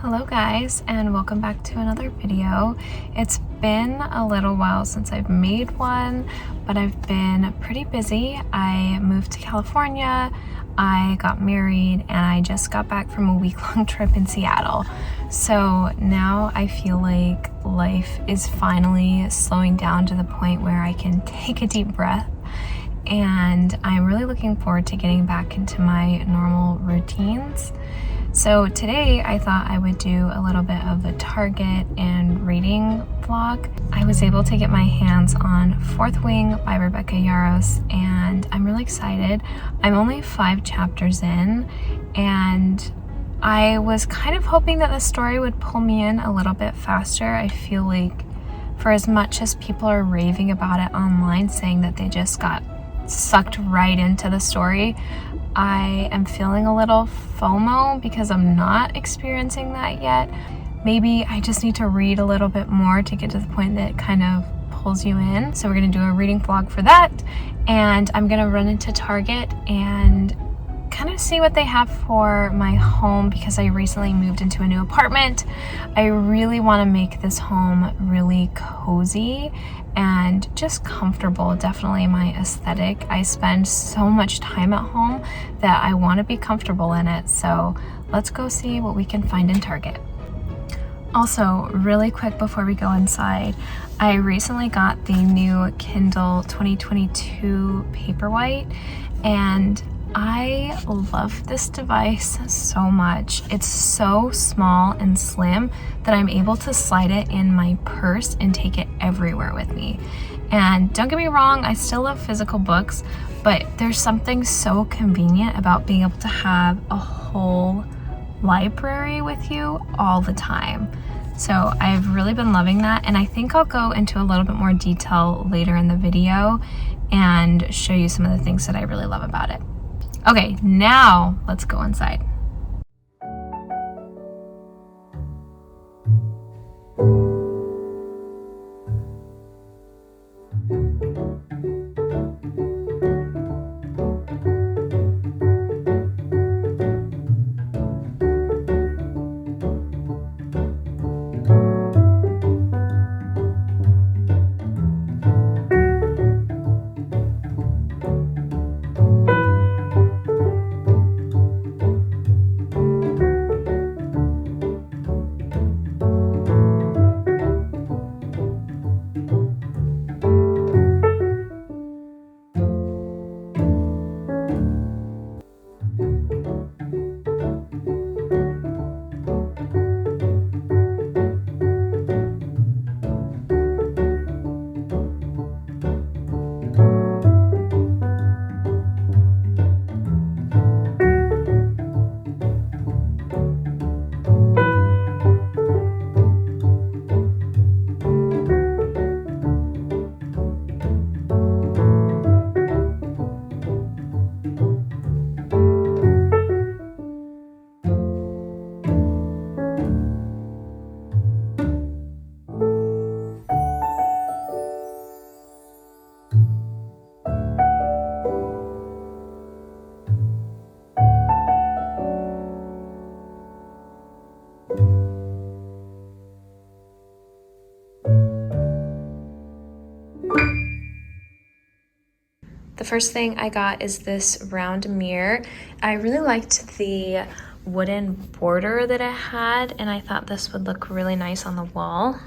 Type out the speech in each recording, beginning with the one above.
Hello guys, and welcome back to another video. It's been a little while since I've made one, but I've been pretty busy. I moved to California, I got married, and I just got back from a week-long trip in Seattle. So now I feel like life is finally slowing down to the point where I can take a deep breath, and I'm really looking forward to getting back into my normal routines. So today I thought I would do a little bit of a Target and reading vlog. I was able to get my hands on Fourth Wing by Rebecca Yarros, and I'm really excited. I'm only 5 chapters in, and I was kind of hoping that the story would pull me in a little bit faster. I feel like for as much as people are raving about it online, saying that they just got sucked right into the story, I am feeling a little FOMO because I'm not experiencing that yet. Maybe I just need to read a little bit more to get to the point that it kind of pulls you in. So we're gonna do a reading vlog for that, and I'm gonna run into Target and kind of see what they have for my home because I recently moved into a new apartment. I really want to make this home really cozy and just comfortable. Definitely my aesthetic. I spend so much time at home that I want to be comfortable in it. So let's go see what we can find in Target. Also, really quick before we go inside, I recently got the new Kindle 2022 Paperwhite, and I love this device so much. It's so small and slim that I'm able to slide it in my purse and take it everywhere with me. And don't get me wrong, I still love physical books, but there's something so convenient about being able to have a whole library with you all the time. So I've really been loving that, and I think I'll go into a little bit more detail later in the video and show you some of the things that I really love about it. Okay, now let's go inside. The first thing I got is this round mirror. I really liked the wooden border that it had, and I thought this would look really nice on the wall.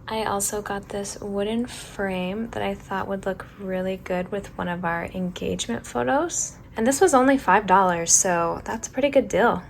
I also got this wooden frame that I thought would look really good with one of our engagement photos. And this was only $5, so that's a pretty good deal.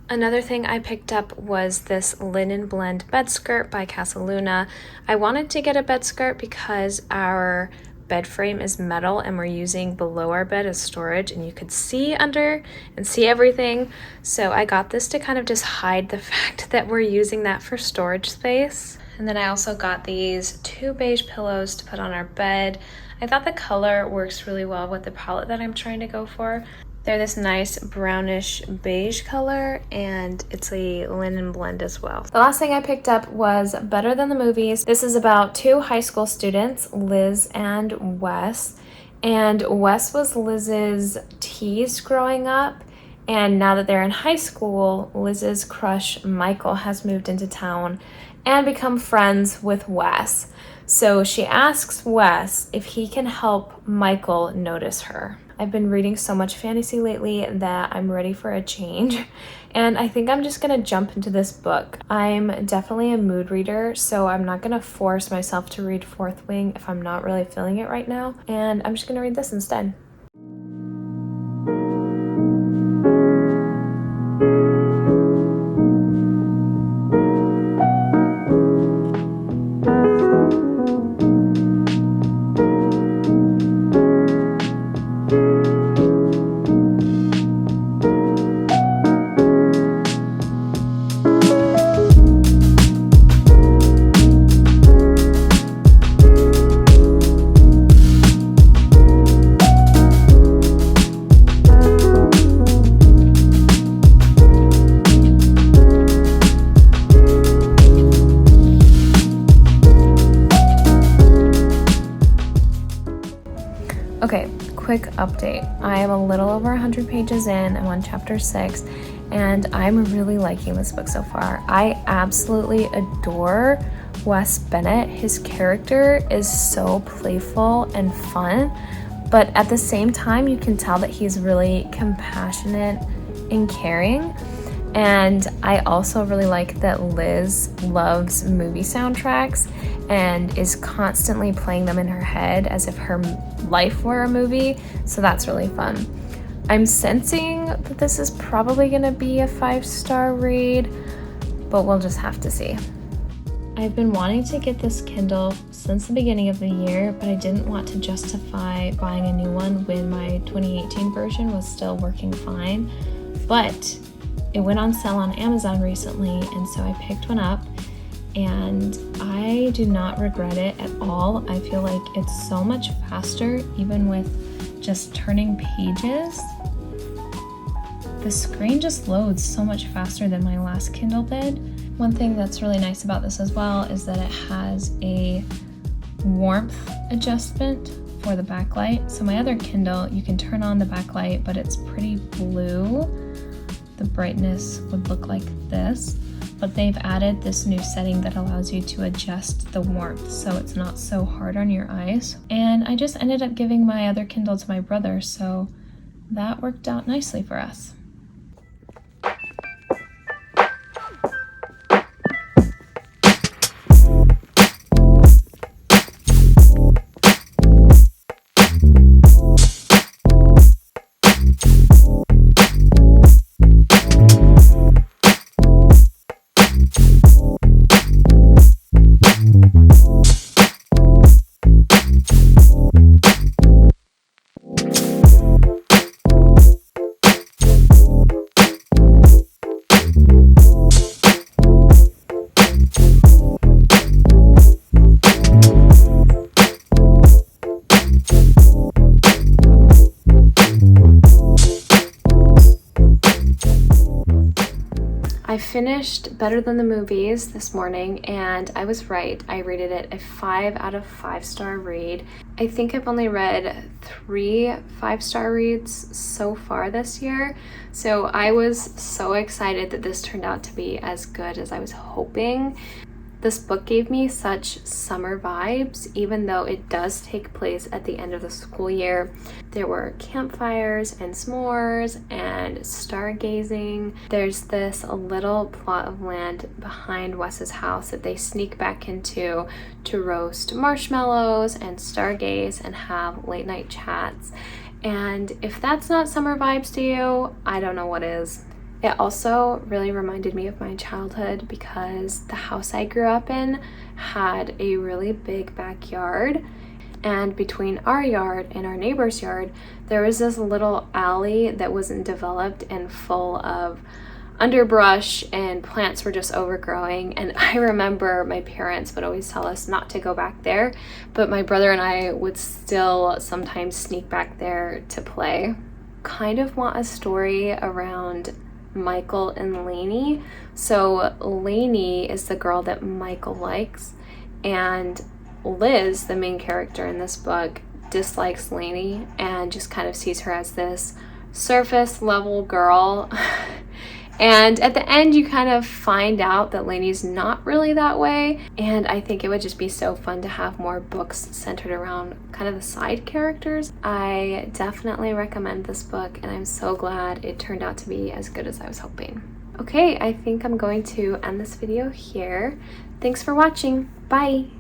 Another thing I picked up was this linen blend bed skirt by Casa Luna. I wanted to get a bed skirt because our bed frame is metal and we're using below our bed as storage, and you could see under and see everything. So I got this to kind of just hide the fact that we're using that for storage space. And then I also got these 2 beige pillows to put on our bed. I thought the color works really well with the palette that I'm trying to go for. They're this nice brownish beige color, and it's a linen blend as well. The last thing I picked up was Better Than the Movies. This is about 2 high school students, Liz and Wes. And Wes was Liz's tease growing up, And now that they're in high school, Liz's crush Michael has moved into town and become friends with Wes. So she asks Wes if he can help Michael notice her. I've been reading so much fantasy lately that I'm ready for a change, and I think I'm just gonna jump into this book. I'm definitely a mood reader, so I'm not gonna force myself to read Fourth Wing if I'm not really feeling it right now, and I'm just gonna read this instead. Okay, quick update. I am a little over 100 pages in. I'm on chapter 6, and I'm really liking this book so far. I absolutely adore Wes Bennett. His character is so playful and fun, but at the same time, you can tell that he's really compassionate and caring. And I also really like that Liz loves movie soundtracks and is constantly playing them in her head as if her life were a movie, so that's really fun. I'm sensing that this is probably gonna be a 5-star read, but we'll just have to see. I've been wanting to get this Kindle since the beginning of the year, but I didn't want to justify buying a new one when my 2018 version was still working fine, but it went on sale on Amazon recently, and so I picked one up, and I do not regret it at all. I feel like it's so much faster, even with just turning pages. The screen just loads so much faster than my last Kindle did. One thing that's really nice about this as well is that it has a warmth adjustment for the backlight. So my other Kindle, you can turn on the backlight, but it's pretty blue. The brightness would look like this, but they've added this new setting that allows you to adjust the warmth so it's not so hard on your eyes. And I just ended up giving my other Kindle to my brother, so that worked out nicely for us. I finished Better Than the Movies this morning, and I was right. I rated it a 5 out of 5-star read. I think I've only read 3 5-star reads so far this year, so I was so excited that this turned out to be as good as I was hoping. This book gave me such summer vibes, even though it does take place at the end of the school year. There were campfires and s'mores and stargazing. There's this little plot of land behind Wes's house that they sneak back into to roast marshmallows and stargaze and have late night chats. And if that's not summer vibes to you, I don't know what is. It also really reminded me of my childhood because the house I grew up in had a really big backyard, and between our yard and our neighbor's yard there was this little alley that wasn't developed and full of underbrush, and plants were just overgrowing. And I remember my parents would always tell us not to go back there, but my brother and I would still sometimes sneak back there to play. Kind of want a story around Michael and Lainey. So Lainey is the girl that Michael likes, and Liz, the main character in this book, dislikes Lainey and just kind of sees her as this surface level girl. And at the end, you kind of find out that Lainey's not really that way. And I think it would just be so fun to have more books centered around kind of the side characters. I definitely recommend this book, and I'm so glad it turned out to be as good as I was hoping. Okay, I think I'm going to end this video here. Thanks for watching. Bye!